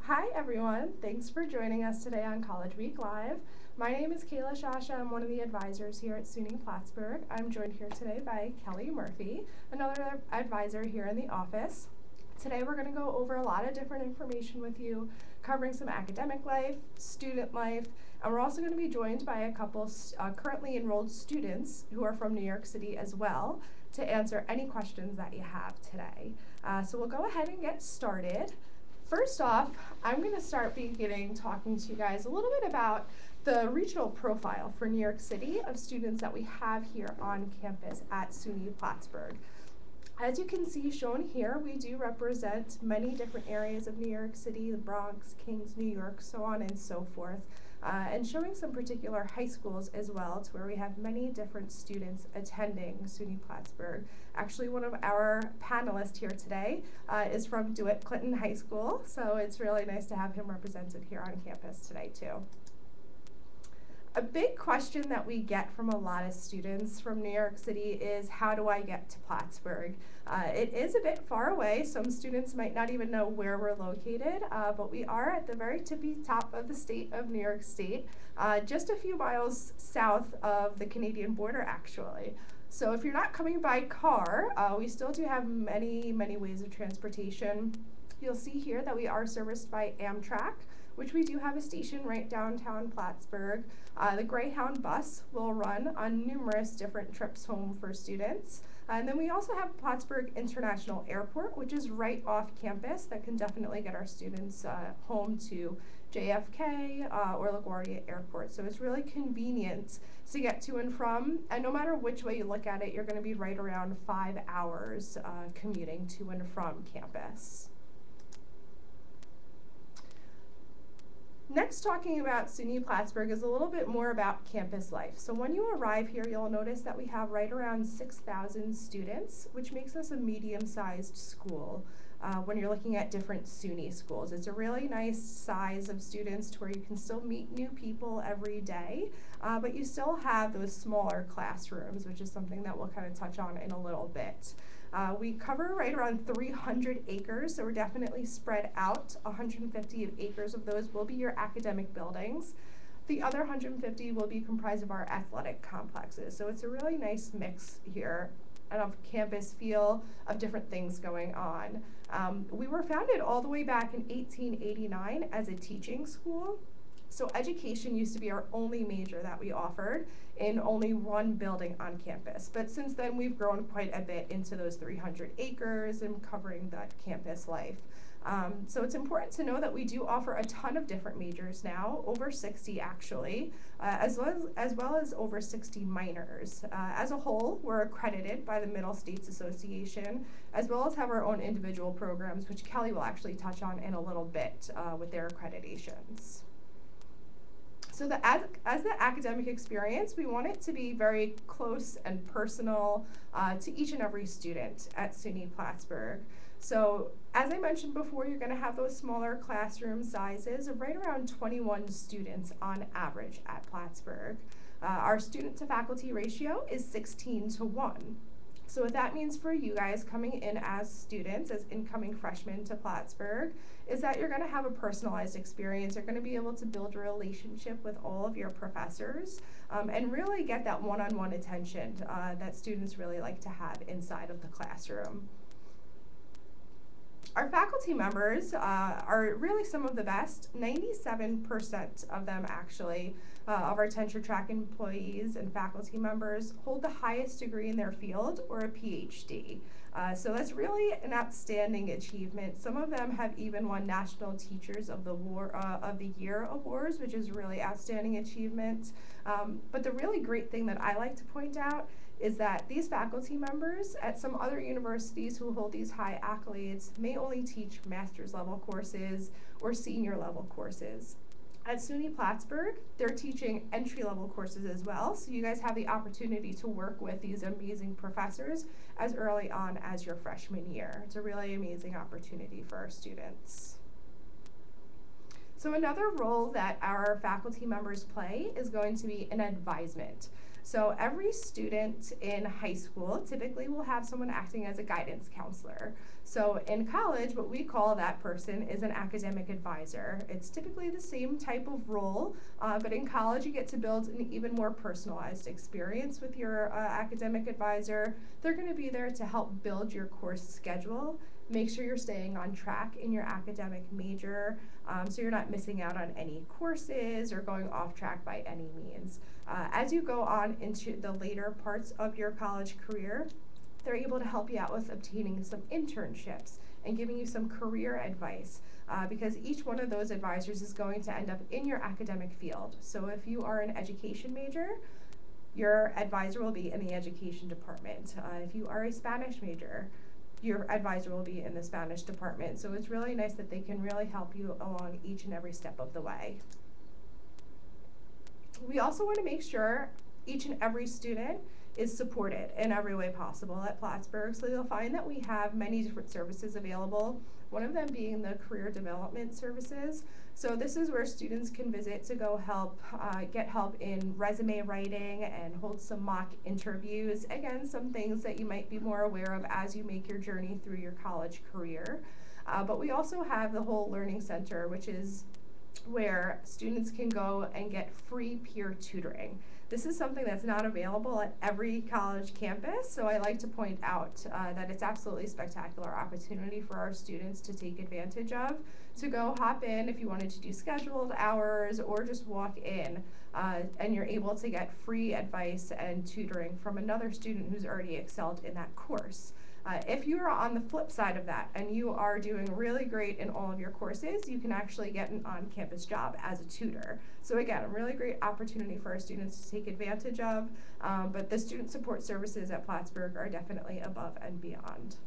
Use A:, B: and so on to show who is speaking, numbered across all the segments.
A: Hi everyone, thanks for joining us today on College Week Live. My name is Kayla Shasha. I'm one of the advisors here at SUNY Plattsburgh. I'm joined here today by Kelly Murphy, another advisor here in the office. Today we're going to go over a lot of different information with you, covering some academic life, student life, and we're also going to be joined by a couple currently enrolled students who are from New York City as well to answer any questions that you have today. So we'll go ahead and get started. First off, I'm going to start beginning talking to you guys a little bit about the regional profile for New York City of students that we have here on campus at SUNY Plattsburgh. As you can see shown here, we do represent many different areas of New York City, the Bronx, Kings, New York, so on and so forth, and showing some particular high schools as well, to where we have many different students attending SUNY Plattsburgh. Actually, one of our panelists here today is from DeWitt Clinton High School, so it's really nice to have him represented here on campus today too. A big question that we get from a lot of students from New York City is, how do I get to Plattsburgh? It is a bit far away. Some students might not even know where we're located, but we are at the very tippy top of the state of New York State, just a few miles south of the Canadian border actually. So if you're not coming by car, we still do have many ways of transportation. You'll see here that we are serviced by Amtrak, which we do have a station right downtown Plattsburgh. The Greyhound bus will run on numerous different trips home for students. And then we also have Plattsburgh International Airport, which is right off campus, that can definitely get our students home to JFK or LaGuardia Airport. So it's really convenient to get to and from, and no matter which way you look at it, you're going to be right around 5 hours commuting to and from campus. Next, talking about SUNY Plattsburgh is a little bit more about campus life. So when you arrive here, you'll notice that we have right around 6,000 students, which makes us a medium-sized school. When you're looking at different SUNY schools, it's a really nice size of students to where you can still meet new people every day, but you still have those smaller classrooms, which is something that we'll kind of touch on in a little bit. We cover right around 300 acres, so we're definitely spread out. 150 acres of those will be your academic buildings. The other 150 will be comprised of our athletic complexes. So it's a really nice mix here of campus feel, of different things going on. We were founded all the way back in 1889 as a teaching school. So education used to be our only major that we offered in only one building on campus. But since then, we've grown quite a bit into those 300 acres and covering that campus life. So it's important to know that we do offer a ton of different majors now, over 60 actually, as well as over 60 minors. As a whole, we're accredited by the Middle States Association, as well as have our own individual programs, which Kelly will actually touch on in a little bit with their accreditations. So as the academic experience, we want it to be very close and personal to each and every student at SUNY Plattsburgh. So as I mentioned before, you're going to have those smaller classroom sizes of right around 21 students on average at Plattsburgh. Our student to faculty ratio is 16:1. So what that means for you guys coming in as students, as incoming freshmen to Plattsburgh, is that you're going to have a personalized experience. You're going to be able to build a relationship with all of your professors and really get that one-on-one attention that students really like to have inside of the classroom. Our faculty members are really some of the best. 97% of them actually, of our tenure track employees and faculty members hold the highest degree in their field or a PhD. So that's really an outstanding achievement. Some of them have even won National Teachers of the Year awards, which is really outstanding achievement. But the really great thing that I like to point out is that these faculty members at some other universities who hold these high accolades may only teach master's level courses or senior level courses. At SUNY Plattsburgh, they're teaching entry-level courses as well, so you guys have the opportunity to work with these amazing professors as early on as your freshman year. It's a really amazing opportunity for our students. So another role that our faculty members play is going to be an advisement. So every student in high school typically will have someone acting as a guidance counselor. So in college, what we call that person is an academic advisor. It's typically the same type of role, but in college you get to build an even more personalized experience with your academic advisor. They're going to be there to help build your course schedule, make sure you're staying on track in your academic major, so you're not missing out on any courses or going off track by any means. As you go on into the later parts of your college career, they're able to help you out with obtaining some internships and giving you some career advice, because each one of those advisors is going to end up in your academic field. So if you are an education major, your advisor will be in the education department. If you are a Spanish major, your advisor will be in the Spanish department. So it's really nice that they can really help you along each and every step of the way. We also want to make sure each and every student is supported in every way possible at Plattsburgh. So you'll find that we have many different services available, one of them being the career development services. So this is where students can visit to go get help in resume writing and hold some mock interviews. Again, some things that you might be more aware of as you make your journey through your college career. But we also have the whole Learning Center, which is where students can go and get free peer tutoring. This is something that's not available at every college campus, so I like to point out that it's absolutely a spectacular opportunity for our students to take advantage of, to go hop in if you wanted to do scheduled hours or just walk in, and you're able to get free advice and tutoring from another student who's already excelled in that course. If you are on the flip side of that and you are doing really great in all of your courses, you can actually get an on-campus job as a tutor. So again, a really great opportunity for our students to take advantage of, but the student support services at Plattsburgh are definitely above and beyond.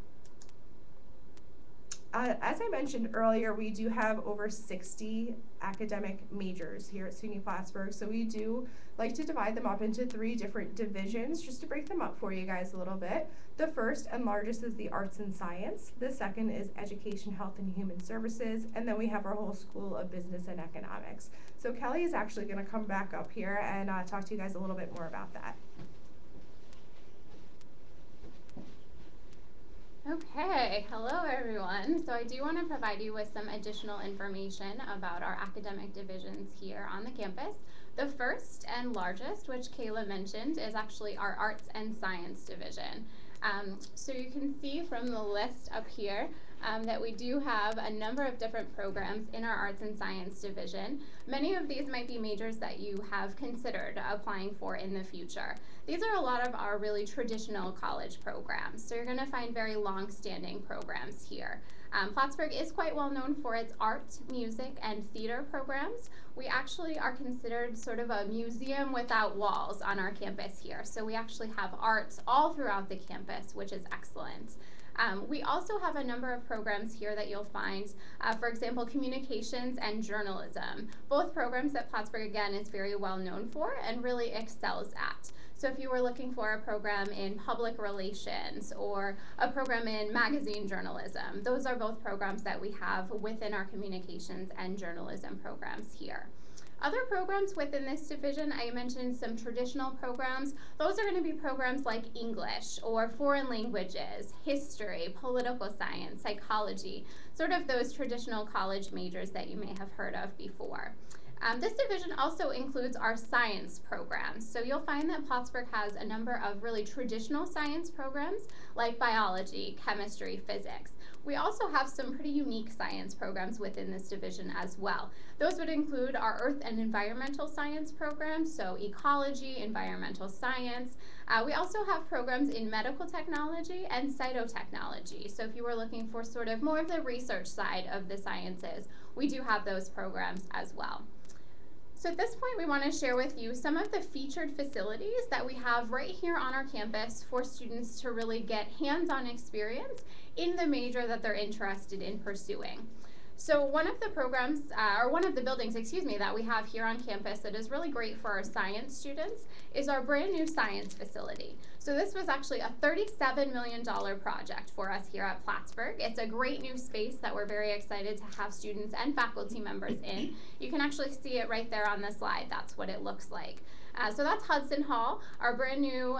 A: As I mentioned earlier, we do have over 60 academic majors here at SUNY Plattsburgh, so we do like to divide them up into 3 different divisions just to break them up for you guys a little bit. The first and largest is the Arts and Science. The second is Education, Health, and Human Services, and then we have our whole School of Business and Economics. So Kelly is actually going to come back up here and talk to you guys a little bit more about that.
B: Okay, hello everyone. So I do want to provide you with some additional information about our academic divisions here on the campus. The first and largest, which Kayla mentioned, is actually our Arts and Science division. So you can see from the list up here that we do have a number of different programs in our Arts and Science division. Many of these might be majors that you have considered applying for in the future. These are a lot of our really traditional college programs, so you're going to find very long-standing programs here. Plattsburgh is quite well known for its art, music, and theater programs. We actually are considered sort of a museum without walls on our campus here. So we actually have art all throughout the campus, which is excellent. We also have a number of programs here that you'll find, for example, communications and journalism. Both programs that Plattsburgh, again, is very well known for and really excels at. So if you were looking for a program in public relations or a program in magazine journalism, those are both programs that we have within our communications and journalism programs here. Other programs within this division, I mentioned some traditional programs. Those are going to be programs like English or foreign languages, history, political science, psychology, sort of those traditional college majors that you may have heard of before. This division also includes our science programs. So you'll find that Plattsburgh has a number of really traditional science programs like biology, chemistry, physics. We also have some pretty unique science programs within this division as well. Those would include our earth and environmental science programs, so ecology, environmental science. We also have programs in medical technology and cytotechnology. So if you were looking for sort of more of the research side of the sciences, we do have those programs as well. So at this point, we want to share with you some of the featured facilities that we have right here on our campus for students to really get hands-on experience in the major that they're interested in pursuing. So one of the programs, or one of the buildings, that we have here on campus that is really great for our science students is our brand new science facility. So this was actually a $37 million project for us here at Plattsburgh. It's a great new space that we're very excited to have students and faculty members in. You can actually see it right there on the slide. That's what it looks like. So that's Hudson Hall, our brand new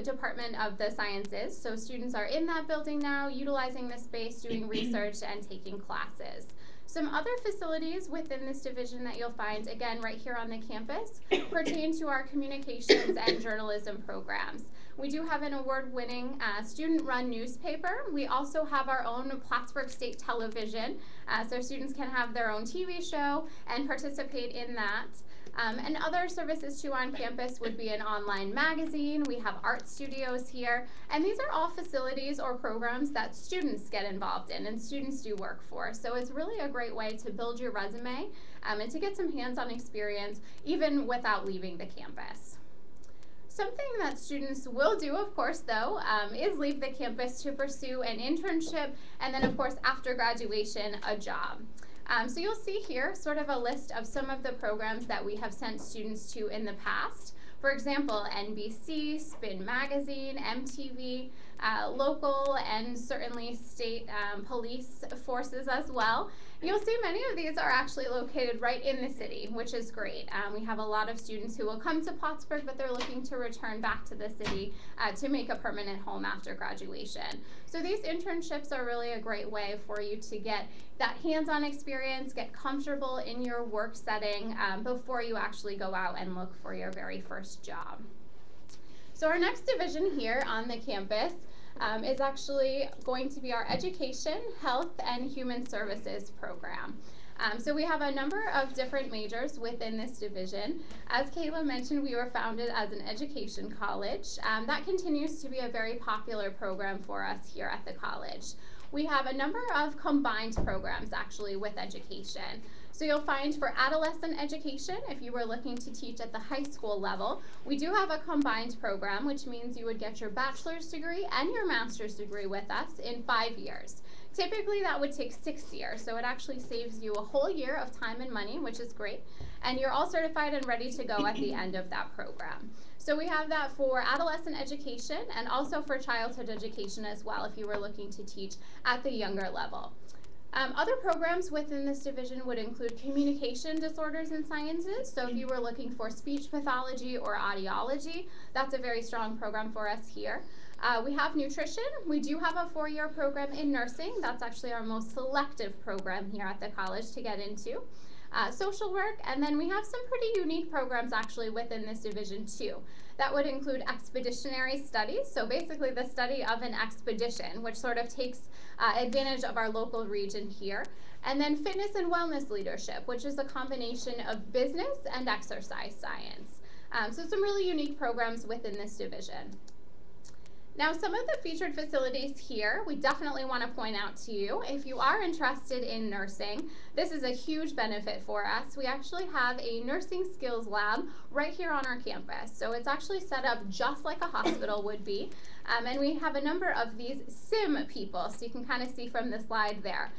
B: Department of the Sciences. So students are in that building now, utilizing the space, doing research and taking classes. Some other facilities within this division that you'll find, again, right here on the campus, pertain to our communications and journalism programs. We do have an award-winning student-run newspaper. We also have our own Plattsburgh State Television, so students can have their own TV show and participate in that. And other services too on campus would be an online magazine. We have art studios here, and these are all facilities or programs that students get involved in and students do work for. So it's really a great way to build your resume and to get some hands-on experience even without leaving the campus. Something that students will do, of course, though, is leave the campus to pursue an internship and then, of course, after graduation, a job. So you'll see here sort of a list of some of the programs that we have sent students to in the past. For example, NBC, Spin Magazine, MTV, local and certainly state police forces as well. You'll see many of these are actually located right in the city, which is great. We have a lot of students who will come to Plattsburgh, but they're looking to return back to the city to make a permanent home after graduation. So these internships are really a great way for you to get that hands-on experience, get comfortable in your work setting before you actually go out and look for your very first job. So our next division here on the campus is actually going to be our Education, Health, and Human Services program. So we have a number of different majors within this division. As Kayla mentioned, we were founded as an education college. That continues to be a very popular program for us here at the college. We have a number of combined programs actually with education. So you'll find for adolescent education, if you were looking to teach at the high school level, we do have a combined program, which means you would get your bachelor's degree and your master's degree with us in 5 years. Typically that would take 6 years, so it actually saves you a whole year of time and money, which is great, and you're all certified and ready to go at the end of that program. So we have that for adolescent education and also for childhood education as well if you were looking to teach at the younger level. Other programs within this division would include communication disorders and sciences. So if you were looking for speech pathology or audiology, that's a very strong program for us here. We have nutrition. We do have a 4-year program in nursing. That's actually our most selective program here at the college to get into. Social work, and then we have some pretty unique programs actually within this division too. That would include expeditionary studies, so basically the study of an expedition, which sort of takes advantage of our local region here. And then fitness and wellness leadership, which is a combination of business and exercise science. So some really unique programs within this division. Now, some of the featured facilities here, we definitely want to point out to you, if you are interested in nursing, this is a huge benefit for us. We actually have a nursing skills lab right here on our campus. So it's actually set up just like a hospital would be. And we have a number of these sim people, so you can kind of see from the slide there.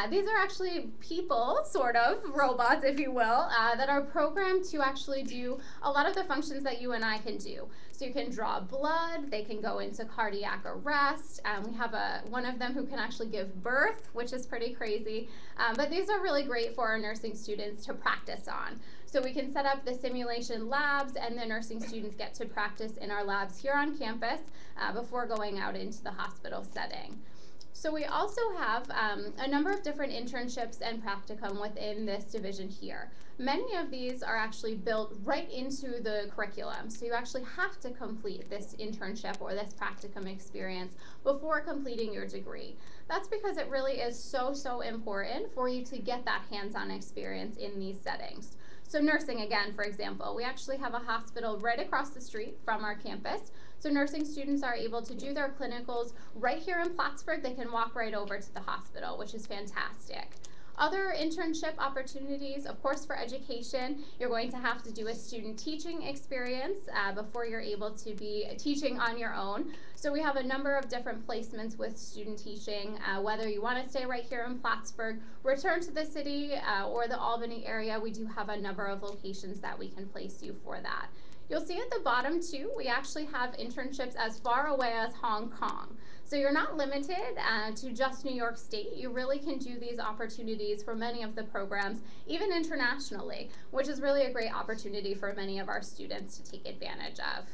B: These are actually people, sort of, robots if you will, that are programmed to actually do a lot of the functions that you and I can do. So you can draw blood, they can go into cardiac arrest, we have one of them who can actually give birth, which is pretty crazy, but these are really great for our nursing students to practice on. So we can set up the simulation labs and the nursing students get to practice in our labs here on campus before going out into the hospital setting. So we also have a number of different internships and practicum within this division here. Many of these are actually built right into the curriculum, so you actually have to complete this internship or this practicum experience before completing your degree. That's because it really is so important for you to get that hands-on experience in these settings. So nursing, again, for example, we actually have a hospital right across the street from our campus. So nursing students are able to do their clinicals right here in Plattsburgh. They can walk right over to the hospital, which is fantastic. Other internship opportunities, of course, for education, you're going to have to do a student teaching experience before you're able to be teaching on your own. So we have a number of different placements with student teaching, whether you want to stay right here in Plattsburgh, return to the city or the Albany area, we do have a number of locations that we can place you for that. You'll see at the bottom too, we actually have internships as far away as Hong Kong. So you're not limited to just New York State. You really can do these opportunities for many of the programs, even internationally, which is really a great opportunity for many of our students to take advantage of.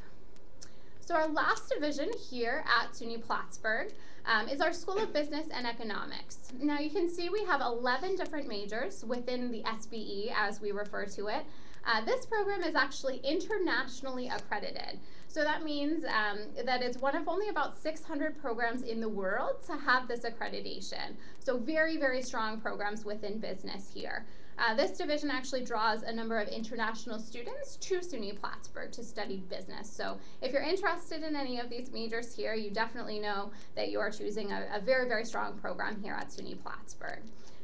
B: So our last division here at SUNY Plattsburgh is our School of Business and Economics. Now you can see we have 11 different majors within the SBE, as we refer to it. This program is actually internationally accredited. So that means that it's one of only about 600 programs in the world to have this accreditation. So very, very strong programs within business here. This division actually draws a number of international students to SUNY Plattsburgh to study business. So if you're interested in any of these majors here, you definitely know that you are choosing a very, very strong program here at SUNY Plattsburgh.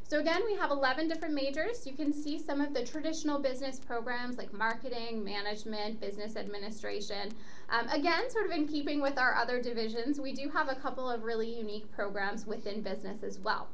B: So again, we have 11 different majors. You can see some of the traditional business programs like marketing, management, business administration. Again, sort of in keeping with our other divisions, we do have a couple of really unique programs within business as well.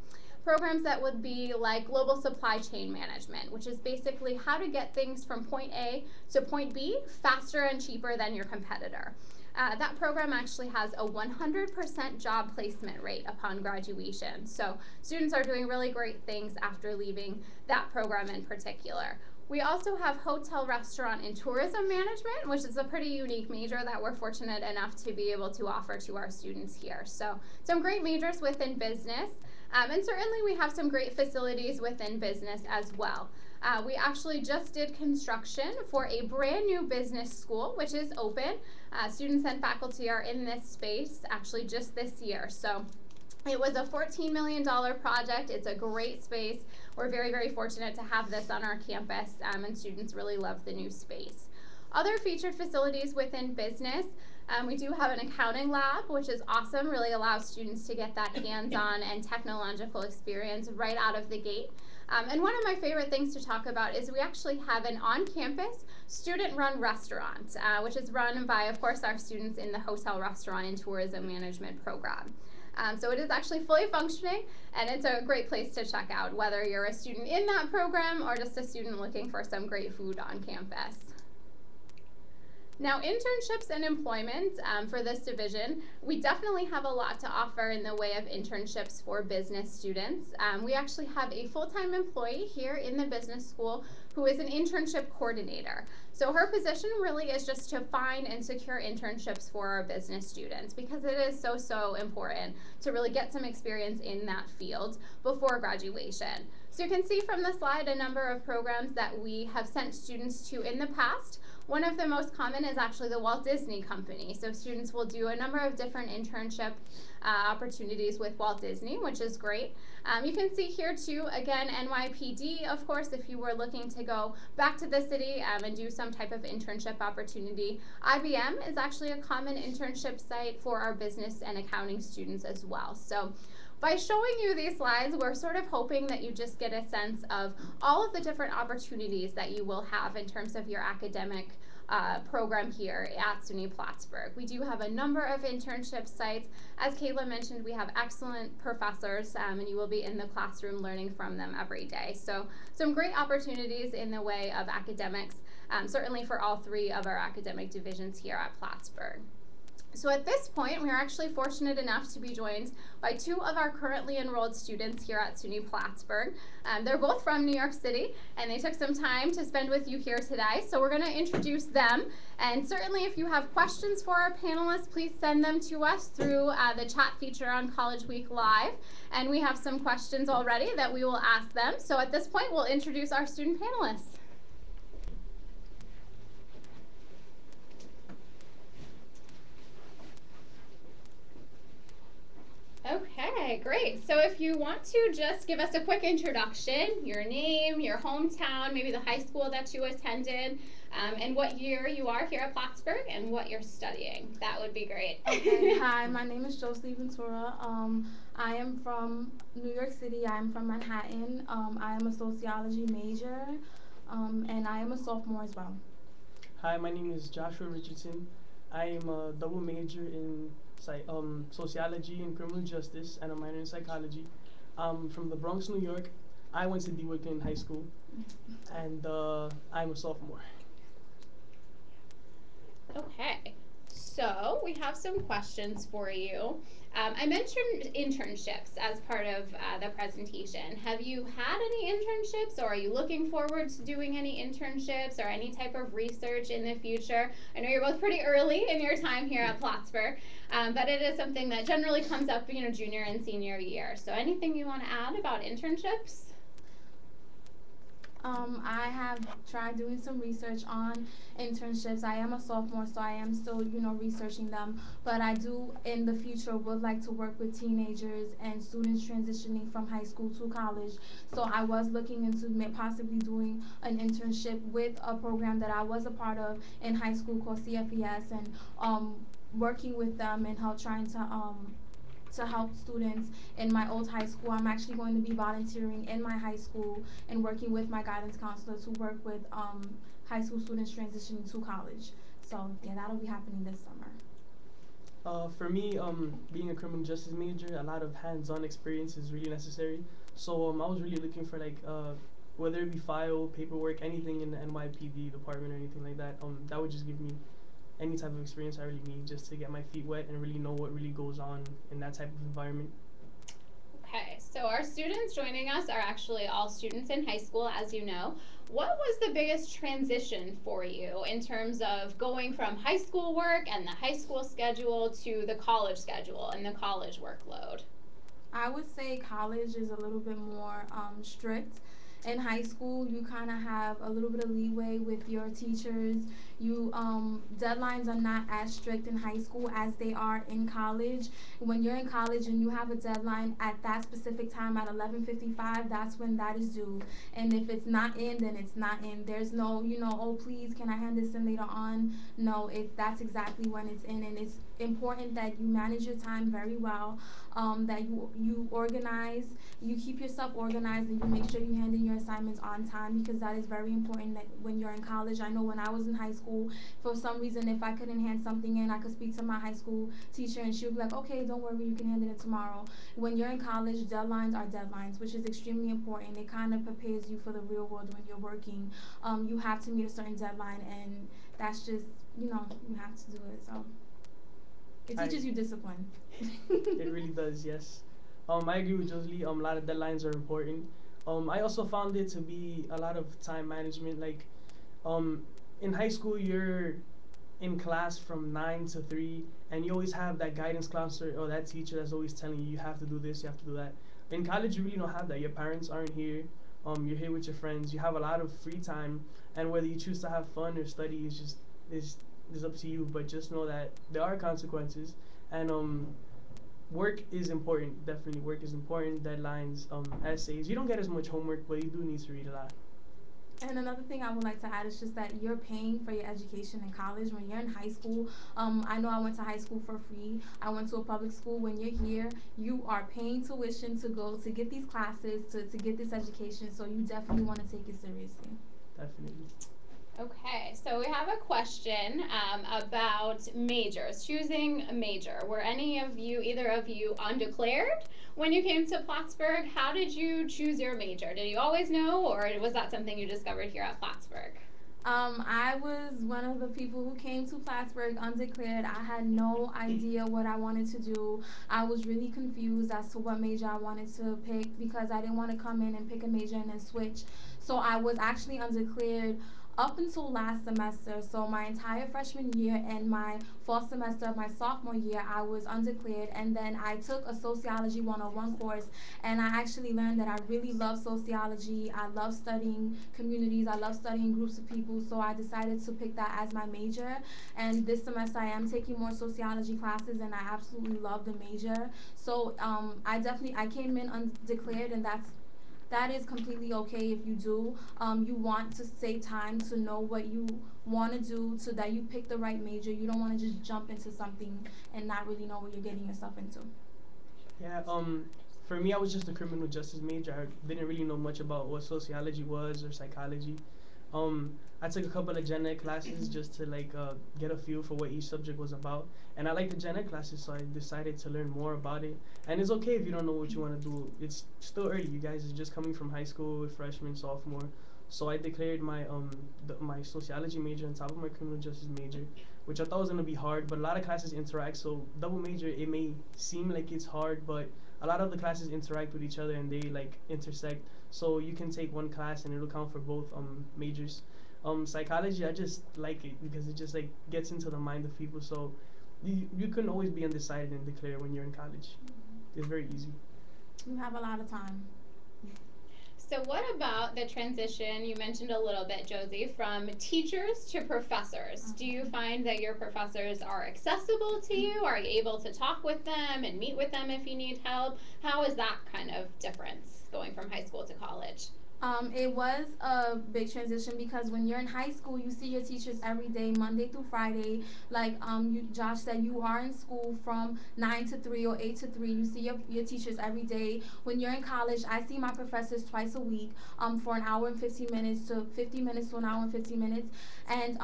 B: Programs that would be like global supply chain management, which is basically how to get things from point A to point B faster and cheaper than your competitor. That program actually has a 100% job placement rate upon graduation. So students are doing really great things after leaving that program in particular. We also have hotel, restaurant, and tourism management, which is a pretty unique major that we're fortunate enough to be able to offer to our students here. So some great majors within business, and certainly we have some great facilities within business as well. We actually just did construction for a brand new business school, which is open. Students and faculty are in this space actually just this year. So it was a $14 million project. It's a great space. We're very, very fortunate to have this on our campus, and students really love the new space. Other featured facilities within business, we do have an accounting lab, which is awesome, really allows students to get that hands-on and technological experience right out of the gate. And one of my favorite things to talk about is we actually have an on-campus student-run restaurant, which is run by, of course, our students in the hotel, restaurant, and tourism management program. So it is actually fully functioning, and it's a great place to check out, whether you're a student in that program or just a student looking for some great food on campus. Now, internships and employment for this division, we definitely have a lot to offer in the way of internships for business students. We actually have a full-time employee here in the business school who is an internship coordinator. So her position really is just to find and secure internships for our business students, because it is so, so important to really get some experience in that field before graduation. So you can see from the slide a number of programs that we have sent students to in the past. One of the most common is actually the Walt Disney Company. So students will do a number of different internship opportunities with Walt Disney, which is great. You can see here too, again, NYPD, of course, if you were looking to go back to the city and do some type of internship opportunity. IBM is actually a common internship site for our business and accounting students as well. So by showing you these slides, we're sort of hoping that you just get a sense of all of the different opportunities that you will have in terms of your academic program here at SUNY Plattsburgh. We do have a number of internship sites. As Kayla mentioned, we have excellent professors, and you will be in the classroom learning from them every day. So some great opportunities in the way of academics, certainly for all three of our academic divisions here at Plattsburgh. So at this point, we are actually fortunate enough to be joined by two of our currently enrolled students here at SUNY Plattsburgh. They're both from New York City, and they took some time to spend with you here today. So we're going to introduce them. And certainly if you have questions for our panelists, please send them to us through the chat feature on College Week Live. And we have some questions already that we will ask them. So at this point, we'll introduce our student panelists. Okay, great. So if you want to just give us a quick introduction, your name, your hometown, maybe the high school that you attended, and what year you are here at Plattsburgh and what you're studying, that would be great.
C: Okay, hi, my name is Jocelyn Ventura. I am from New York City. I am from Manhattan. I am a sociology major, and I am a sophomore as well.
D: Hi, my name is Joshua Richardson. I am a double major in sociology and criminal justice and a minor in psychology. From the Bronx, New York. I went to DeWicklin High School, and I'm a sophomore.
B: Okay, so we have some questions for you. I mentioned internships as part of the presentation. Have you had any internships, or are you looking forward to doing any internships or any type of research in the future? I know you're both pretty early in your time here at Plattsburgh, but it is something that generally comes up, junior and senior year. So anything you want to add about internships?
C: I have tried doing some research on internships. I am a sophomore, so I am still, researching them. But I do, in the future, would like to work with teenagers and students transitioning from high school to college. So I was looking into possibly doing an internship with a program that I was a part of in high school called CFES, and working with them and trying to help students in my old high school. I'm actually going to be volunteering in my high school and working with my guidance counselor to work with high school students transitioning to college. So yeah, that'll be happening this summer.
D: For me, being a criminal justice major, a lot of hands-on experience is really necessary. So I was really looking for whether it be file, paperwork, anything in the NYPD department or anything like that. That would just give me any type of experience I really need just to get my feet wet and really know what really goes on in that type of environment.
B: Okay, so our students joining us are actually all students in high school, as you know. What was the biggest transition for you in terms of going from high school work and the high school schedule to the college schedule and the college workload?
C: I would say college is a little bit more strict. In high school, you kind of have a little bit of leeway with your teachers. Deadlines are not as strict in high school as they are in college. When you're in college and you have a deadline at that specific time at 11:55, that's when that is due. And if it's not in, then it's not in. There's no, oh please, can I hand this in later on? No, that's exactly when it's in, and it's important that you manage your time very well. That you organize, you keep yourself organized, and you make sure you hand in your assignments on time, because that is very important that when you're in college. I know when I was in high school, for some reason, if I couldn't hand something in, I could speak to my high school teacher and she would be like, okay, don't worry, you can hand it in tomorrow. When you're in college, deadlines are deadlines, which is extremely important. It kind of prepares you for the real world when you're working. You have to meet a certain deadline, and that's just, you have to do it. So it teaches you discipline.
D: It really does, yes. I agree with Josie. A lot of deadlines are important. I also found it to be a lot of time management. In high school, you're in class from 9 to 3, and you always have that guidance counselor or that teacher that's always telling you have to do this, you have to do that. In college, you really don't have that. Your parents aren't here. You're here with your friends. You have a lot of free time, and whether you choose to have fun or study is up to you. But just know that there are consequences, and work is important. Definitely, work is important. Deadlines, essays. You don't get as much homework, but you do need to read a lot.
C: And another thing I would like to add is just that you're paying for your education in college. When you're in high school, I know I went to high school for free. I went to a public school. When you're here, you are paying tuition to go to get these classes, to get this education. So you definitely want to take it seriously.
D: Definitely.
B: Okay, so we have a question about majors, choosing a major. Were either of you undeclared when you came to Plattsburgh? How did you choose your major? Did you always know, or was that something you discovered here at Plattsburgh?
C: I was one of the people who came to Plattsburgh undeclared. I had no idea what I wanted to do. I was really confused as to what major I wanted to pick, because I didn't want to come in and pick a major and then switch. So I was actually undeclared up until last semester. So my entire freshman year and my fall semester of my sophomore year, I was undeclared, and then I took a sociology 101 course, and I actually learned that I really love sociology. I love studying communities. I love studying groups of people, so I decided to pick that as my major. And this semester I am taking more sociology classes, and I absolutely love the major. So I came in undeclared, and that is completely okay if you do. You want to take time to know what you want to do so that you pick the right major. You don't want to just jump into something and not really know what you're getting yourself into.
D: Yeah, for me, I was just a criminal justice major. I didn't really know much about what sociology was or psychology. I took a couple of gen ed classes just to get a feel for what each subject was about. And I liked the gen ed classes, so I decided to learn more about it. And it's okay if you don't know what you want to do. It's still early. You guys are just coming from high school, freshman, sophomore. So I declared my sociology major on top of my criminal justice major, which I thought was gonna be hard. But a lot of classes interact. So double major, it may seem like it's hard, but a lot of the classes interact with each other and they like intersect. So you can take one class and it'll count for both majors. Psychology, I just like it because it just like gets into the mind of people. So you can always be undecided and declare when you're in college. It's very easy.
C: You have a lot of time.
B: So what about the transition, you mentioned a little bit, Josie, from teachers to professors? Do you find that your professors are accessible to you? Are you able to talk with them and meet with them if you need help? How is that kind of difference going from high school to college?
C: It was a big transition because when you're in high school, you see your teachers every day, Monday through Friday. Like Josh said, you are in school from 9 to 3 or 8 to 3. You see your teachers every day. When you're in college, I see my professors twice a week for an hour and 15 minutes to 50 minutes to an hour and 15 minutes. And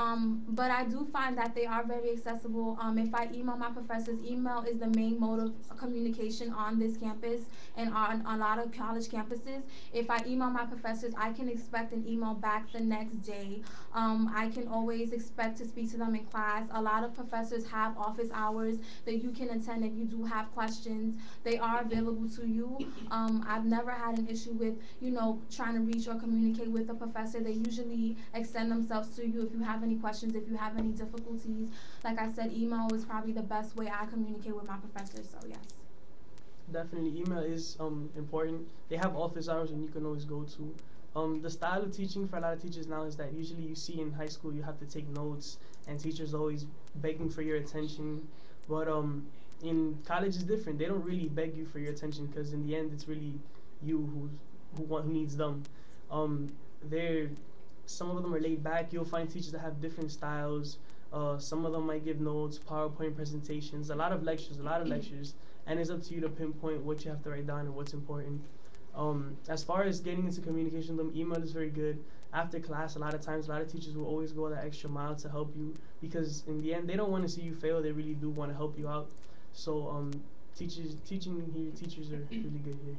C: but I do find that they are very accessible. If I email my professors, email is the main mode of communication on this campus and on a lot of college campuses. If I email my professors, I can expect an email back the next day. I can always expect to speak to them in class. A lot of professors have office hours that you can attend if you do have questions. They are available to you. I've never had an issue with, trying to reach or communicate with a professor. They usually extend themselves to you if you have any questions, if you have any difficulties. Like I said, email is probably the best way I communicate with my professors, so yes.
D: Definitely, email is important. They have office hours and you can always go to. The style of teaching for a lot of teachers now is that usually you see in high school you have to take notes and teachers always begging for your attention. But in college is different. They don't really beg you for your attention because in the end it's really you who needs them. They're some of them are laid back. You'll find teachers that have different styles. Some of them might give notes, PowerPoint presentations, a lot of lectures, and it's up to you to pinpoint what you have to write down and what's important. As far as getting into communication with them, email is very good. After class, a lot of times, a lot of teachers will always go that extra mile to help you because in the end, they don't want to see you fail. They really do want to help you out. So teachers are really good here.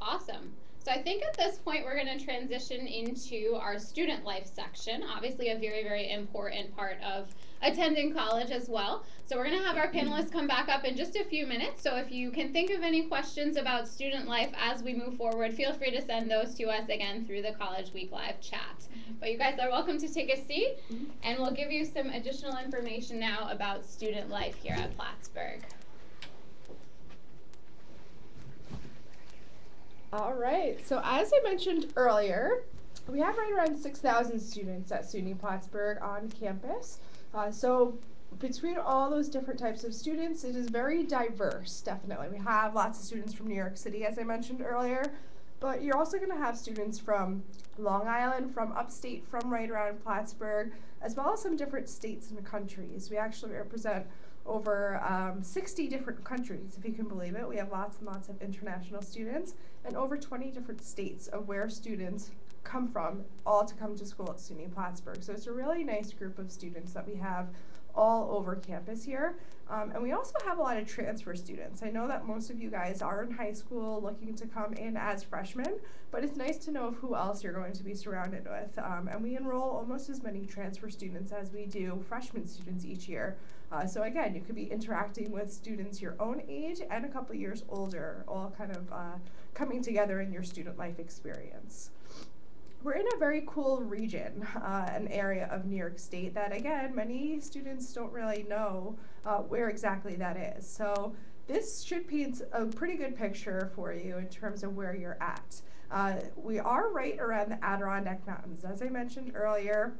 B: Awesome. So I think at this point we're going to transition into our student life section, obviously a very, very important part of attending college as well. So we're going to have our panelists come back up in just a few minutes. So if you can think of any questions about student life as we move forward, feel free to send those to us again through the College Week Live chat. But you guys are welcome to take a seat, and we'll give you some additional information now about student life here at Plattsburgh.
A: All right, so as I mentioned earlier, we have right around 6,000 students at SUNY Plattsburgh on campus. So between all those different types of students, it is very diverse, definitely. We have lots of students from New York City, as I mentioned earlier, but you're also going to have students from Long Island, from upstate, from right around Plattsburgh, as well as some different states and countries. We actually represent over 60 different countries, if you can believe it. We have lots and lots of international students and over 20 different states of where students come from, all to come to school at SUNY Plattsburgh. So it's a really nice group of students that we have all over campus here. And we also have a lot of transfer students. I know that most of you guys are in high school looking to come in as freshmen, but it's nice to know who else you're going to be surrounded with. And we enroll almost as many transfer students as we do freshman students each year. So again, you could be interacting with students your own age and a couple years older, all kind of coming together in your student life experience. We're in a very cool region, an area of New York State that, again, many students don't really know where exactly that is. So this should paint a pretty good picture for you in terms of where you're at. We are right around the Adirondack Mountains. As I mentioned earlier,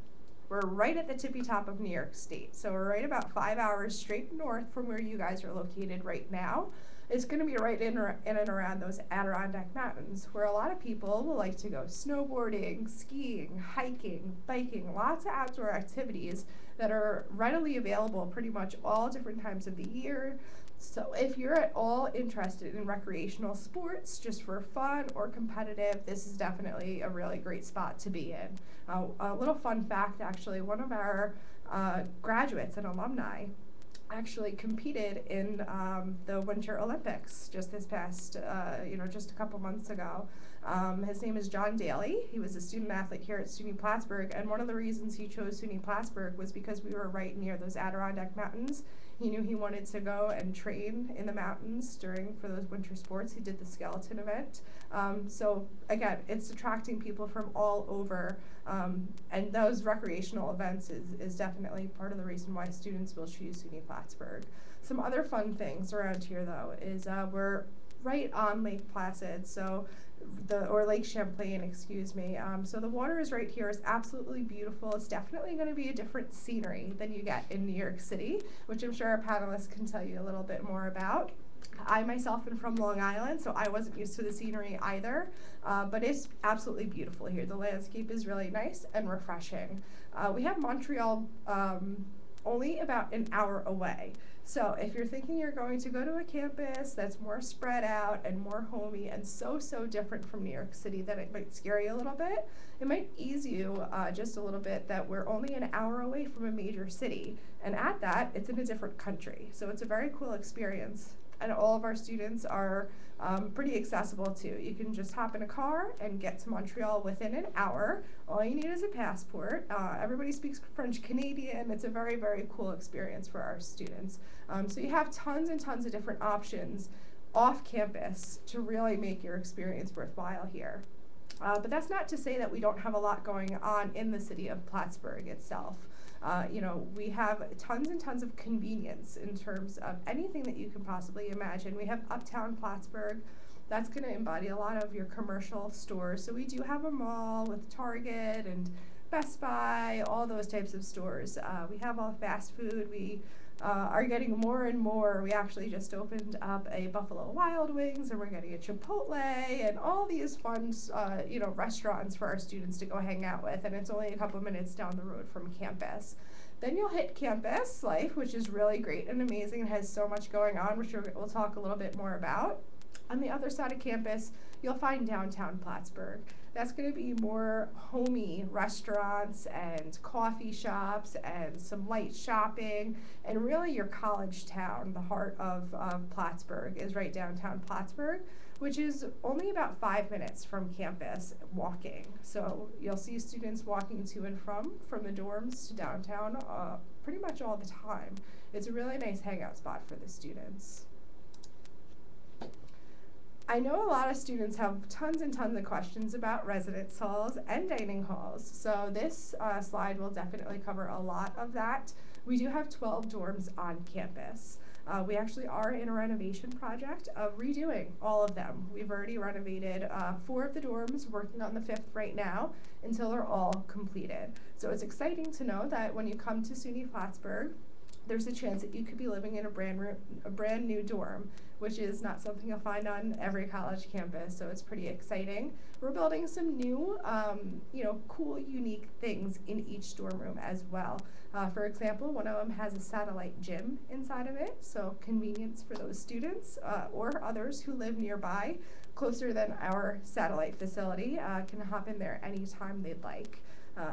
A: we're right at the tippy top of New York State. So we're right about 5 hours straight north from where you guys are located right now. It's going to be right in and around those Adirondack Mountains, where a lot of people will like to go snowboarding, skiing, hiking, biking, lots of outdoor activities that are readily available pretty much all different times of the year. So if you're at all interested in recreational sports, just for fun or competitive, this is definitely a really great spot to be in. A little fun fact, actually, one of our graduates and alumni actually competed in the Winter Olympics just this past, just a couple months ago. His name is John Daly. He was a student athlete here at SUNY Plattsburgh, and one of the reasons he chose SUNY Plattsburgh was because we were right near those Adirondack Mountains. He knew he wanted to go and train in the mountains for those winter sports. He did the skeleton event. So again, it's attracting people from all over, and those recreational events is definitely part of the reason why students will choose SUNY Plattsburgh. Some other fun things around here though is we're right on Lake Placid, or Lake Champlain, excuse me. So the water is right here. It's absolutely beautiful. It's definitely going to be a different scenery than you get in New York City, which I'm sure our panelists can tell you a little bit more about. I myself am from Long Island, so I wasn't used to the scenery either, but it's absolutely beautiful here. The landscape is really nice and refreshing. We have Montreal only about an hour away. So if you're thinking you're going to go to a campus that's more spread out and more homey and so different from New York City that it might scare you a little bit, it might ease you just a little bit that we're only an hour away from a major city. And at that, it's in a different country. So it's a very cool experience. And all of our students are pretty accessible too. You can just hop in a car and get to Montreal within an hour. All you need is a passport. Everybody speaks French Canadian. It's a very cool experience for our students. So you have tons and tons of different options off campus to really make your experience worthwhile here. But that's not to say that we don't have a lot going on in the city of Plattsburgh itself. We have tons and tons of convenience in terms of anything that you can possibly imagine. We have Uptown Plattsburgh. That's going to embody a lot of your commercial stores. So we do have a mall with Target and Best Buy, all those types of stores. We have all fast food. We are getting more and more. We actually just opened up a Buffalo Wild Wings, and we're getting a Chipotle, and all these fun, restaurants for our students to go hang out with. And it's only a couple minutes down the road from campus. Then you'll hit campus life, which is really great and amazing. It has so much going on, which we'll talk a little bit more about. On the other side of campus, you'll find downtown Plattsburgh. That's going to be more homey restaurants and coffee shops and some light shopping, and really your college town. The heart of Plattsburgh is right downtown Plattsburgh, which is only about 5 minutes from campus walking. So you'll see students walking to and from the dorms to downtown pretty much all the time. It's a really nice hangout spot for the students. I know a lot of students have tons and tons of questions about residence halls and dining halls, so this slide will definitely cover a lot of that. We do have 12 dorms on campus. We actually are in a renovation project of redoing all of them. We've already renovated 4 of the dorms, working on the 5th right now, until they're all completed. So it's exciting to know that when you come to SUNY Plattsburgh, there's a chance that you could be living in a brand new dorm, which is not something you'll find on every college campus, so it's pretty exciting. We're building some new, cool, unique things in each dorm room as well. For example, one of them has a satellite gym inside of it, so convenience for those students or others who live nearby, closer than our satellite facility, can hop in there anytime they'd like.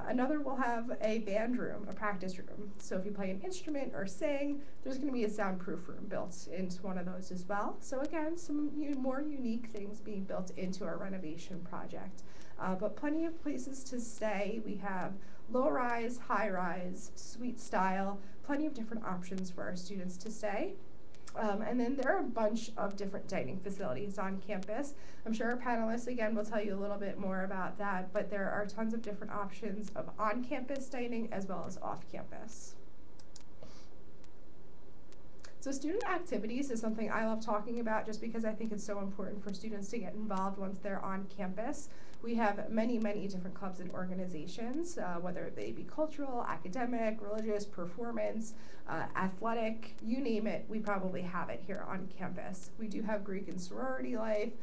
A: Another will have a band room, a practice room. So if you play an instrument or sing, there's going to be a soundproof room built into one of those as well. So again, some more unique things being built into our renovation project. But plenty of places to stay. We have low-rise, high-rise, suite style, plenty of different options for our students to stay. And then there are a bunch of different dining facilities on campus. I'm sure our panelists, again, will tell you a little bit more about that, but there are tons of different options of on-campus dining as well as off-campus. So student activities is something I love talking about just because I think it's so important for students to get involved once they're on campus. We have many different clubs and organizations, whether they be cultural, academic, religious, performance, athletic, you name it, we probably have it here on campus. We do have Greek and sorority life,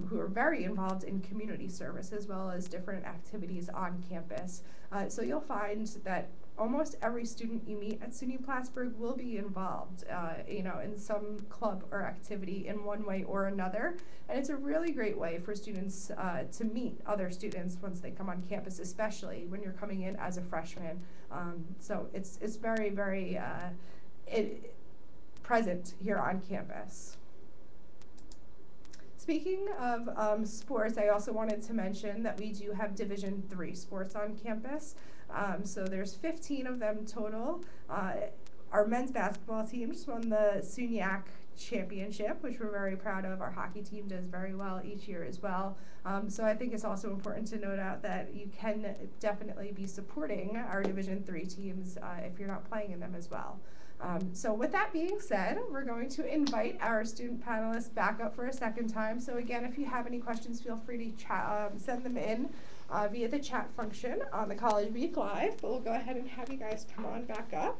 A: who are very involved in community service as well as different activities on campus. So you'll find that almost every student you meet at SUNY Plattsburgh will be involved, in some club or activity in one way or another. And it's a really great way for students to meet other students once they come on campus, especially when you're coming in as a freshman. So it's very present here on campus. Speaking of sports, I also wanted to mention that we do have Division III sports on campus. So there's 15 of them total. Our men's basketball team just won the SUNY championship, which we're very proud of. Our hockey team does very well each year as well. So I think it's also important to note out that you can definitely be supporting our Division III teams if you're not playing in them as well. So with that being said, we're going to invite our student panelists back up for a second time. So again, if you have any questions, feel free to send them in via the chat function on the College Week Live. But we'll go ahead and have you guys come on back up.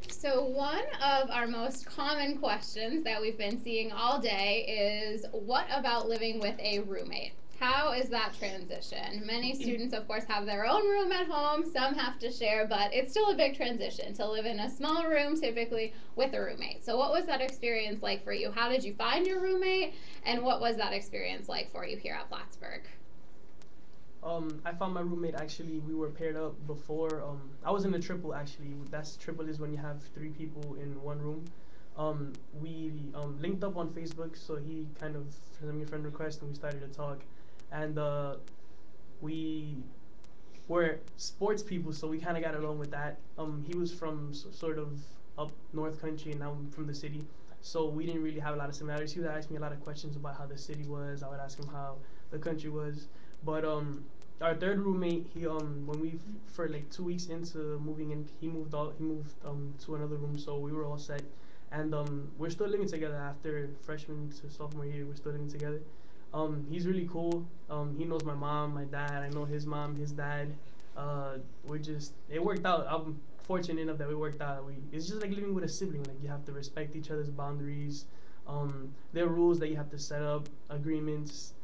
B: So one of our most common questions that we've been seeing all day is, what about living with a roommate? How is that transition? Many students, of course, have their own room at home. Some have to share, but it's still a big transition to live in a small room, typically with a roommate. So what was that experience like for you? How did you find your roommate? And what was that experience like for you here at Plattsburgh?
D: I found my roommate, actually. We were paired up before. I was in a triple, actually. Triple is when you have 3 people in one room. We linked up on Facebook, so he kind of sent me a friend request and we started to talk. And we were sports people, so we kind of got along with that. He was from sort of up north country, and I'm from the city, so we didn't really have a lot of similarities. He would ask me a lot of questions about how the city was. I would ask him how the country was. But our third roommate, he when we for like 2 weeks into moving in, he moved to another room, so we were all set. And we're still living together after freshman to sophomore year. We're still living together. He's really cool. He knows my mom, my dad. I know his mom, his dad. It worked out. I'm fortunate enough that we worked out. It's just like living with a sibling. Like, you have to respect each other's boundaries. There are rules that you have to set up, agreements,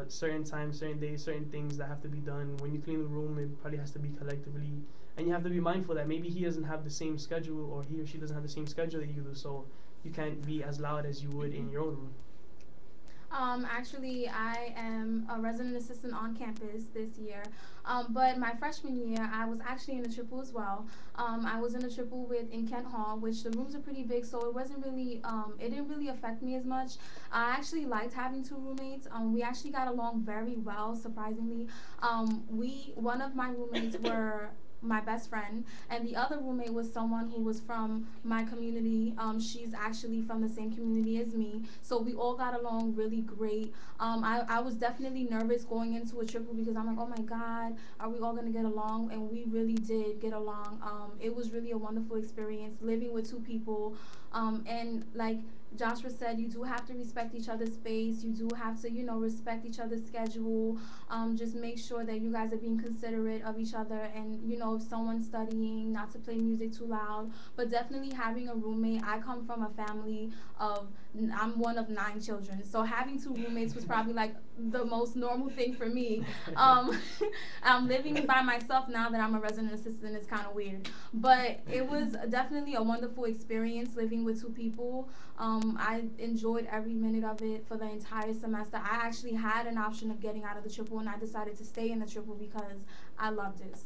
D: certain times, certain days, certain things that have to be done. When you clean the room, it probably has to be collectively. And you have to be mindful that maybe he doesn't have the same schedule, or he or she doesn't have the same schedule that you do, so you can't be as loud as you would in your own room.
C: Actually, I am a resident assistant on campus this year, but my freshman year, I was actually in a triple as well. I was in a triple in Kent Hall, which the rooms are pretty big, so it didn't really affect me as much. I actually liked having 2 roommates. We actually got along very well, surprisingly. One of my roommates were my best friend, and the other roommate was someone who was from my community. She's actually from the same community as me, so we all got along really great. I was definitely nervous going into a triple because I'm like, oh my God, are we all gonna get along? And we really did get along. It was really a wonderful experience living with 2 people, and like Joshua said, you do have to respect each other's space. You do have to, respect each other's schedule. Just make sure that you guys are being considerate of each other, and, if someone's studying, not to play music too loud. But definitely having a roommate. I come from a family I'm one of 9 children, so having 2 roommates was probably like the most normal thing for me. I'm living by myself now that I'm a resident assistant. It's kind of weird, but it was definitely a wonderful experience living with 2 people. I enjoyed every minute of it for the entire semester. I actually had an option of getting out of the triple, and I decided to stay in the triple because I loved it.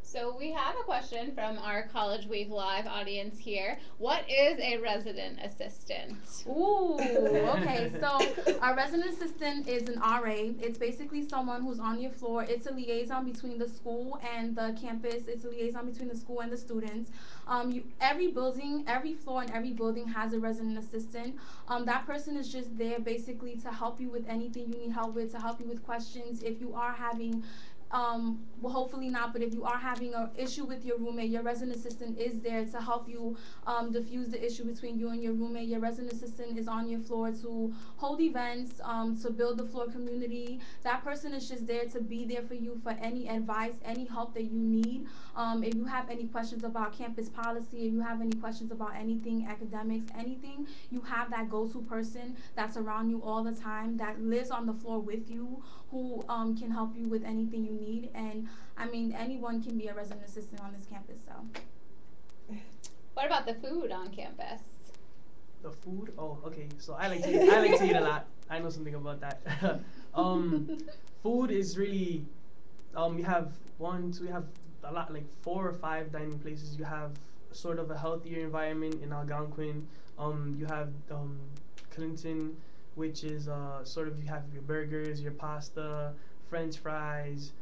B: So we have a question from our College Week Live audience here. What is a resident assistant?
C: Ooh, okay. So our resident assistant is an RA. It's basically someone who's on your floor. It's a liaison between the school and the campus. It's a liaison between the school and the students. Every building, every floor and every building has a resident assistant. That person is just there basically to help you with anything you need help with, to help you with questions. If you are having well, hopefully not, but if you are having an issue with your roommate, your resident assistant is there to help you diffuse the issue between you and your roommate. Your resident assistant is on your floor to hold events, to build the floor community. That person is just there to be there for you for any advice, any help that you need. If you have any questions about campus policy, if you have any questions about anything, academics, anything, you have that go-to person that's around you all the time, that lives on the floor with you, who can help you with anything you need. And I mean, anyone can be a resident assistant on this campus. So
B: what about the food on campus?
D: The food? Oh, okay. So I like to eat a lot. I know something about that. Food is really we have a lot, like 4 or 5 dining places. You have sort of a healthier environment in Algonquin. You have Clinton, which is sort of, you have your burgers, your pasta, French fries.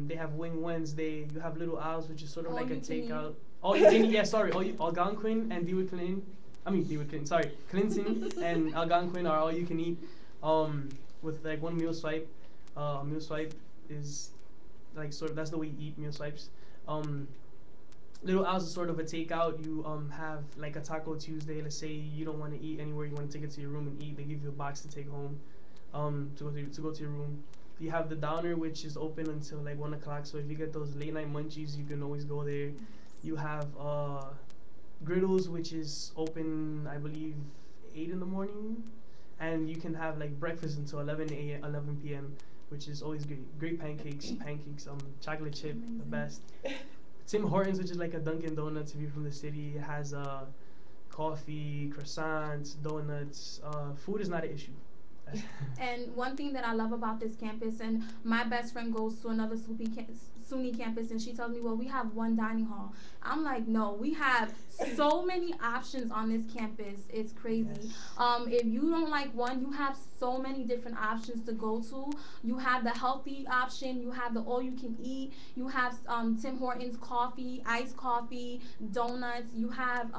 D: They have Wing Wednesday. You have Little Owls, which is sort of
C: All
D: like a
C: you can eat.
D: takeout. All you can eat. Yeah, sorry. Algonquin and DeWitt Clinton. DeWitt Clinton. Sorry, Clinton and Algonquin are all you can eat. With like one meal swipe. Meal swipe is like sort of, that's the way you eat meal swipes. Little Owls is sort of a takeout. You have like a Taco Tuesday. Let's say you don't want to eat anywhere, you want to take it to your room and eat. They give you a box to take home, to go to your room. You have the Downer, which is open until like 1 o'clock. So if you get those late night munchies, you can always go there. You have Griddles, which is open, I believe, 8 in the morning, and you can have like breakfast until 11 p.m., which is always great. Great pancakes, chocolate chip,
C: Amazing.
D: the best. Tim Hortons, which is like a Dunkin' Donuts if you're from the city, it has coffee, croissants, donuts. Food is not an issue.
C: And one thing that I love about this campus, and my best friend goes to another SUNY campus, and she tells me, well, we have one dining hall. I'm like, no, we have so many options on this campus. It's crazy.
D: Yes.
C: If you don't like one, you have so many different options to go to. You have the healthy option. You have the all you can eat. You have Tim Hortons coffee, iced coffee, donuts. You have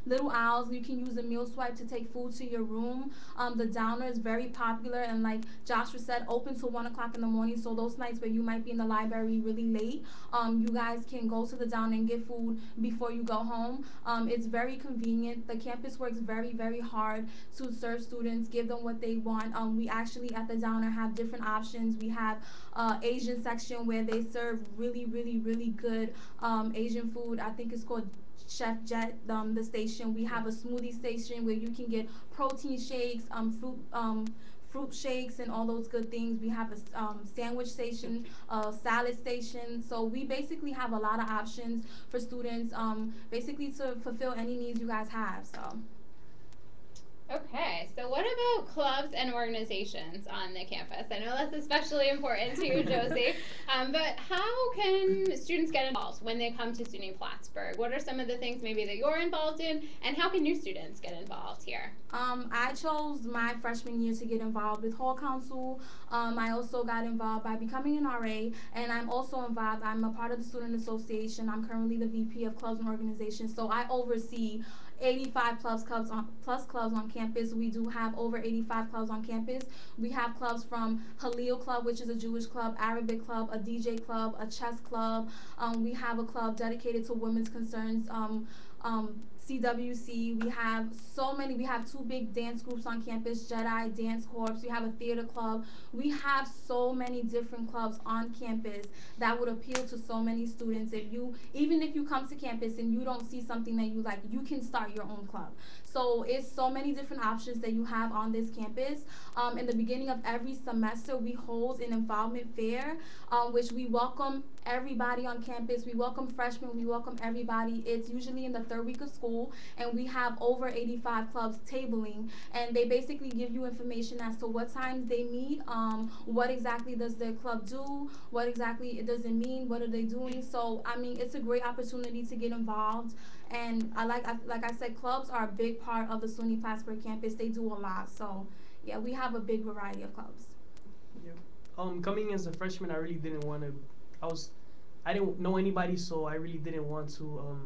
C: Little Owls. You can use a meal swipe to take food to your room. The Downer is very popular, and like Joshua said, open till 1 o'clock in the morning. So those nights where you might be in the library really late, you guys can go to the Downer and get food before you go home. It's very convenient. The campus works very, very hard to serve students, give them what they want. We actually at the Downer have different options. We have Asian section where they serve really, really, really good Asian food. I think it's called Chef Jet, the station. We have a smoothie station where you can get protein shakes, fruit shakes, and all those good things. We have a sandwich station, salad station. So we basically have a lot of options for students, basically to fulfill any needs you guys have. So.
B: Okay, so what about clubs and organizations on the campus? I know that's especially important to you, Josie, but how can students get involved when they come to SUNY Plattsburgh? What are some of the things maybe that you're involved in, and how can new students get involved here?
C: I chose my freshman year to get involved with Hall Council. I also got involved by becoming an RA, and I'm also involved. I'm a part of the Student Association. I'm currently the VP of Clubs and Organizations, so I oversee 85 clubs on campus. We do have over 85 clubs on campus. We have clubs from Halil Club, which is a Jewish club, Arabic club, a DJ club, a chess club. We have a club dedicated to women's concerns, CWC. We have so many. We have 2 big dance groups on campus, Jedi Dance Corps. We have a theater club. We have so many different clubs on campus that would appeal to so many students. Even if you come to campus and you don't see something that you like, you can start your own club. So it's so many different options that you have on this campus. In the beginning of every semester, we hold an involvement fair, which we welcome everybody on campus. We welcome freshmen. We welcome everybody. It's usually in the 3rd week of school, and we have over 85 clubs tabling, and they basically give you information as to what times they meet, what exactly does their club do, what exactly it doesn't mean, what are they doing. So I mean, it's a great opportunity to get involved. And like I said, clubs are a big part of the SUNY Plattsburgh campus. They do a lot. So yeah, we have a big variety of clubs.
D: Yeah. Coming as a freshman, I really didn't want to. I didn't know anybody, so I really didn't want to.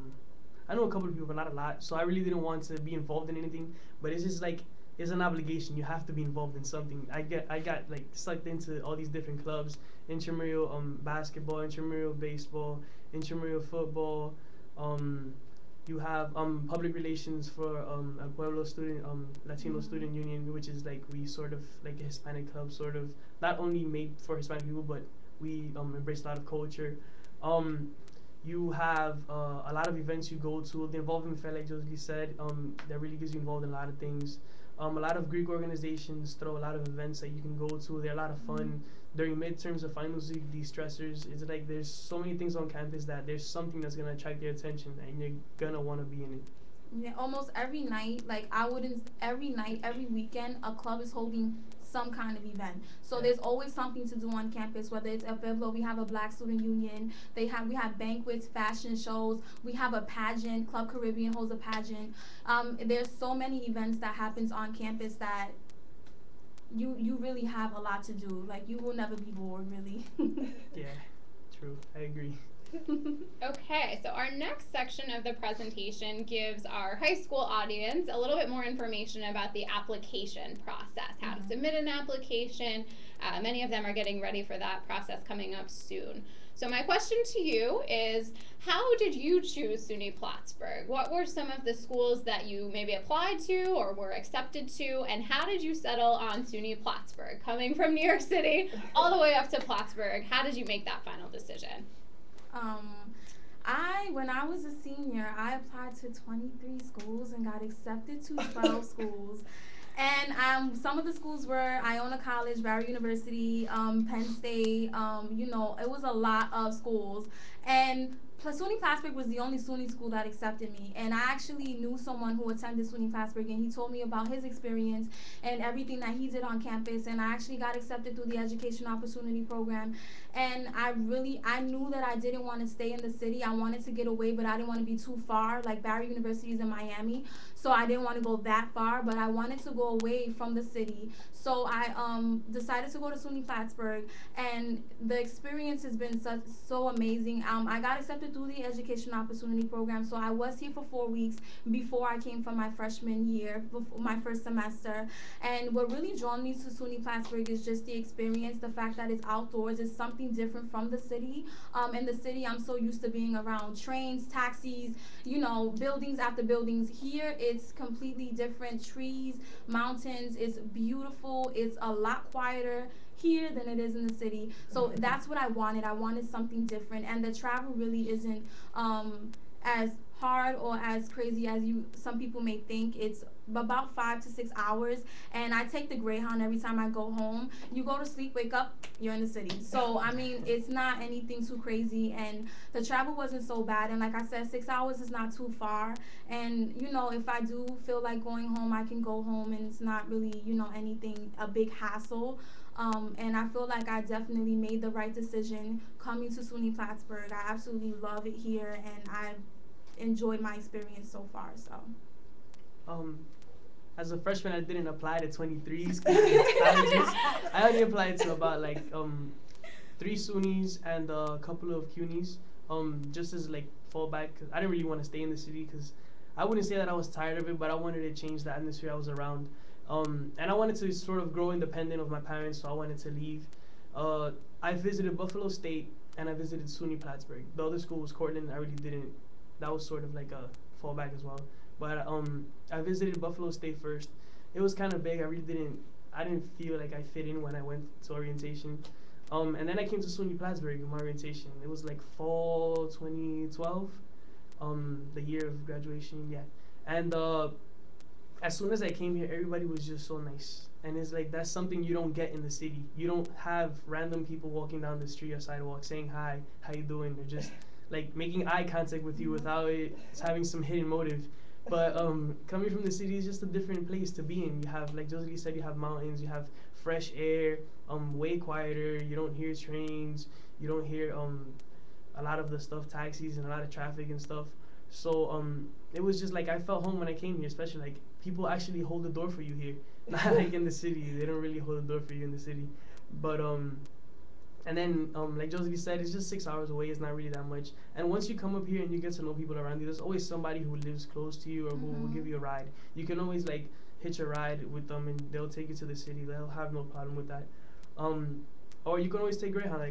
D: I know a couple of people, but not a lot. So I really didn't want to be involved in anything. But it's just like, it's an obligation. You have to be involved in something. I got like sucked into all these different clubs: intramural basketball, intramural baseball, intramural football. You have public relations for a Pueblo student, Latino student union, which is like, we sort of like a Hispanic club, sort of not only made for Hispanic people, but we embrace a lot of culture. You have a lot of events you go to. The involvement fair, like Josie said, that really gets you involved in a lot of things. A lot of Greek organizations throw a lot of events that you can go to. They're a lot of fun. During midterms or finals week, de-stressors. It's like there's so many things on campus that there's something that's going to attract your attention, and you're going to want to be in it.
C: Yeah, almost every night, every night, every weekend, a club is holding some kind of event. So
D: Yeah.
C: there's always something to do on campus, whether it's at Biblo, we have a Black Student Union, we have banquets, fashion shows, we have a pageant, Club Caribbean holds a pageant. There's so many events that happens on campus that you really have a lot to do. Like, you will never be bored, really.
D: Yeah, true. I agree.
B: Okay, so our next section of the presentation gives our high school audience a little bit more information about the application process, how to submit an application. Many of them are getting ready for that process coming up soon. So my question to you is, how did you choose SUNY Plattsburgh? What were some of the schools that you maybe applied to or were accepted to, and how did you settle on SUNY Plattsburgh? Coming from New York City all the way up to Plattsburgh, how did you make that final decision?
C: When I was a senior, I applied to 23 schools and got accepted to 12 schools. And some of the schools were Iona College, Barry University, Penn State, it was a lot of schools. And SUNY Plattsburgh was the only SUNY school that accepted me. And I actually knew someone who attended SUNY Plattsburgh, and he told me about his experience and everything that he did on campus. And I actually got accepted through the Education Opportunity Program. And I knew that I didn't want to stay in the city. I wanted to get away, but I didn't want to be too far. Like, Barry University is in Miami, so I didn't want to go that far, but I wanted to go away from the city. So I decided to go to SUNY Plattsburgh, and the experience has been so amazing. I got accepted through the Education Opportunity Program, so I was here for 4 weeks before I came for my freshman year, before my first semester. And what really drawn me to SUNY Plattsburgh is just the experience, the fact that it's outdoors. It's something different from the city. In the city, I'm so used to being around trains, taxis, buildings after buildings. Here, it's completely different. Trees, mountains. It's beautiful. It's a lot quieter here than it is in the city. So that's what I wanted. I wanted something different, and the travel really isn't as hard or as crazy as some people may think. It's about 5 to 6 hours, and I take the Greyhound every time I go home. You go to sleep, wake up, you're in the city. So I mean, it's not anything too crazy, and the travel wasn't so bad. And like I said, 6 hours is not too far. And if I do feel like going home, I can go home, and it's not really anything a big hassle. And I feel like I definitely made the right decision coming to SUNY Plattsburgh. I absolutely love it here, and I've enjoyed my experience so far. So
D: as a freshman, I didn't apply to 23 colleges. I only applied to about 3 SUNYs and a couple of CUNYs, just as fallback, because I didn't really want to stay in the city, because I wouldn't say that I was tired of it, but I wanted to change the atmosphere I was around. And I wanted to sort of grow independent of my parents, so I wanted to leave. I visited Buffalo State, and I visited SUNY Plattsburgh. The other school was Cortland. I really didn't. That was sort of like a fallback as well. But I visited Buffalo State first. It was kind of big. I didn't feel like I fit in when I went to orientation. And then I came to SUNY Plattsburgh in my orientation. It was fall 2012, the year of graduation, yeah. And as soon as I came here, everybody was just so nice. And it's that's something you don't get in the city. You don't have random people walking down the street or sidewalk saying hi, how you doing? Or just making eye contact with you without it having some hidden motive. But coming from the city is just a different place to be in. You have, like Josie said, you have mountains, you have fresh air, way quieter. You don't hear trains, you don't hear a lot of the stuff, taxis and a lot of traffic and stuff. So it was just I felt home when I came here, especially people actually hold the door for you here. Not like in the city. They don't really hold the door for you in the city. But and then like Josie said, it's just 6 hours away. It's not really that much. And once you come up here and you get to know people around you, there's always somebody who lives close to you or who will give you a ride. You can always hitch a ride with them, and they'll take you to the city. They'll have no problem with that. Or you can always take Greyhound. I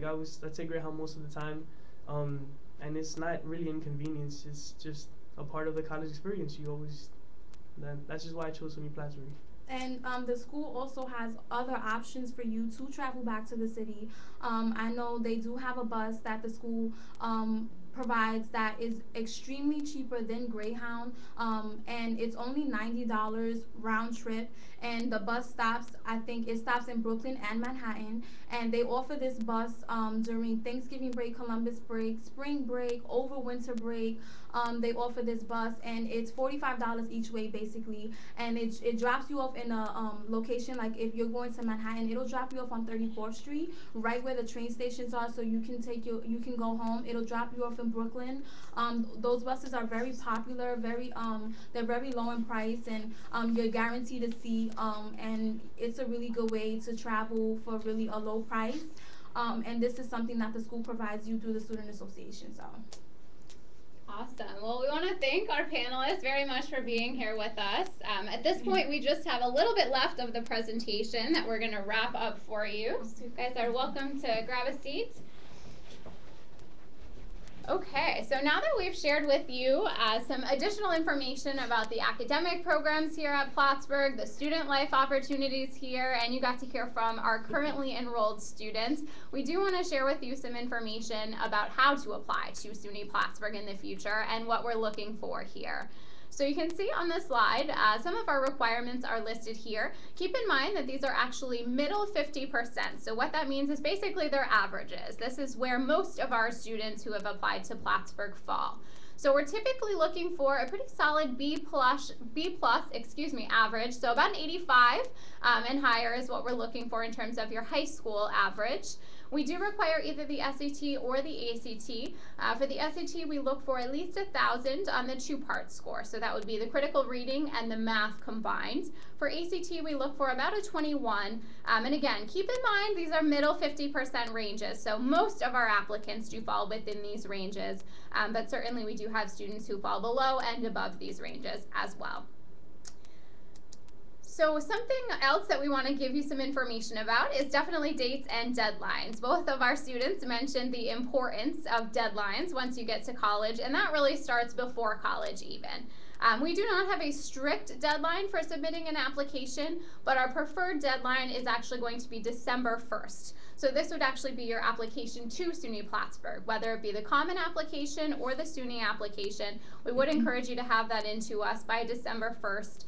D: take Greyhound most of the time. And it's not really inconvenience. It's just a part of the college experience. That's just why I chose SUNY Plattsburgh.
C: And the school also has other options for you to travel back to the city. I know they do have a bus that the school provides that is extremely cheaper than Greyhound, and it's only $90 round trip. and the bus stops, I think it stops in Brooklyn and Manhattan, and they offer this bus during Thanksgiving break, Columbus break, spring break, over winter break. They offer this bus, and it's $45 each way basically, and it drops you off in a location, like if you're going to Manhattan, it'll drop you off on 34th Street, right where the train stations are, so you can go home. It'll drop you off in Brooklyn. Those buses are very popular, they're very low in price, and you're guaranteed a seat, and it's a really good way to travel for really a low price. And this is something that the school provides you through the student association. So.
B: Awesome. Well, we want to thank our panelists very much for being here with us. At this point, we just have a little bit left of the presentation that we're going to wrap up for you. So you guys are welcome to grab a seat. Okay, so now that we've shared with you some additional information about the academic programs here at Plattsburgh, the student life opportunities here, and you got to hear from our currently enrolled students, we do want to share with you some information about how to apply to SUNY Plattsburgh in the future and what we're looking for here. So you can see on the slide, some of our requirements are listed here. Keep in mind that these are actually middle 50%. So what that means is basically they're averages. This is where most of our students who have applied to Plattsburgh fall. So we're typically looking for a pretty solid B plus average. So about an 85 and higher is what we're looking for in terms of your high school average. We do require either the SAT or the ACT. For the SAT, we look for at least 1,000 on the two-part score. So that would be the critical reading and the math combined. For ACT, we look for about a 21. And again, keep in mind these are middle 50% ranges. So most of our applicants do fall within these ranges. But certainly we do have students who fall below and above these ranges as well. So something else that we want to give you some information about is definitely dates and deadlines. Both of our students mentioned the importance of deadlines once you get to college, and that really starts before college even. We do not have a strict deadline for submitting an application, but our preferred deadline is actually going to be December 1st. So this would actually be your application to SUNY Plattsburgh, whether it be the common application or the SUNY application. We would encourage you to have that into us by December 1st.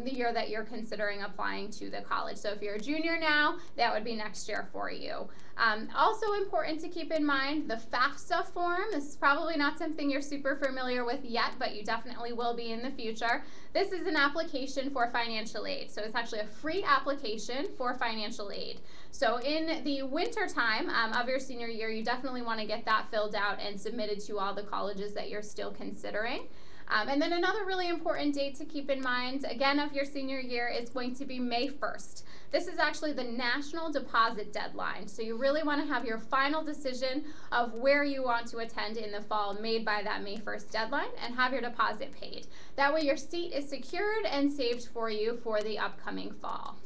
B: The year that you're considering applying to the college. So if you're a junior now, that would be next year for you. Also important to keep in mind, the FAFSA form. This is probably not something you're super familiar with yet, but you definitely will be in the future. This is an application for financial aid. So it's actually a free application for financial aid. So in the winter time of your senior year, you definitely want to get that filled out and submitted to all the colleges that you're still considering. And then another really important date to keep in mind, again, of your senior year is going to be May 1st. This is actually the national deposit deadline. So you really want to have your final decision of where you want to attend in the fall made by that May 1st deadline and have your deposit paid. That way your seat is secured and saved for you for the upcoming fall.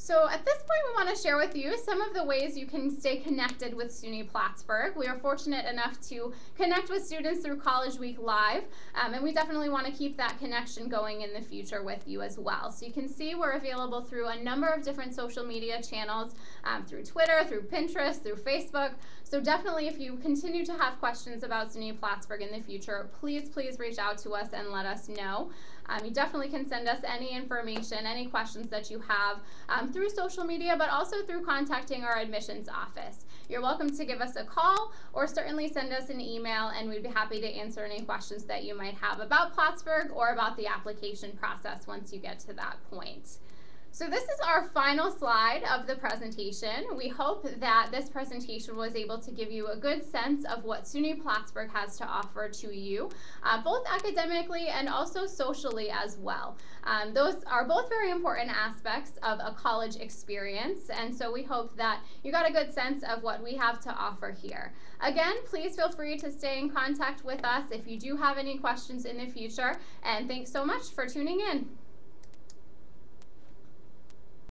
B: So at this point, we want to share with you some of the ways you can stay connected with SUNY Plattsburgh. We are fortunate enough to connect with students through College Week Live, and we definitely want to keep that connection going in the future with you as well. So you can see we're available through a number of different social media channels, through Twitter, through Pinterest, through Facebook. So definitely if you continue to have questions about SUNY Plattsburgh in the future, please reach out to us and let us know. You definitely can send us any information, any questions that you have through social media, but also through contacting our admissions office. You're welcome to give us a call or certainly send us an email, and we'd be happy to answer any questions that you might have about Plattsburgh or about the application process once you get to that point. So this is our final slide of the presentation. We hope that this presentation was able to give you a good sense of what SUNY Plattsburgh has to offer to you, both academically and also socially as well. Those are both very important aspects of a college experience, and so we hope that you got a good sense of what we have to offer here. Again, please feel free to stay in contact with us if you do have any questions in the future, and thanks so much for tuning in.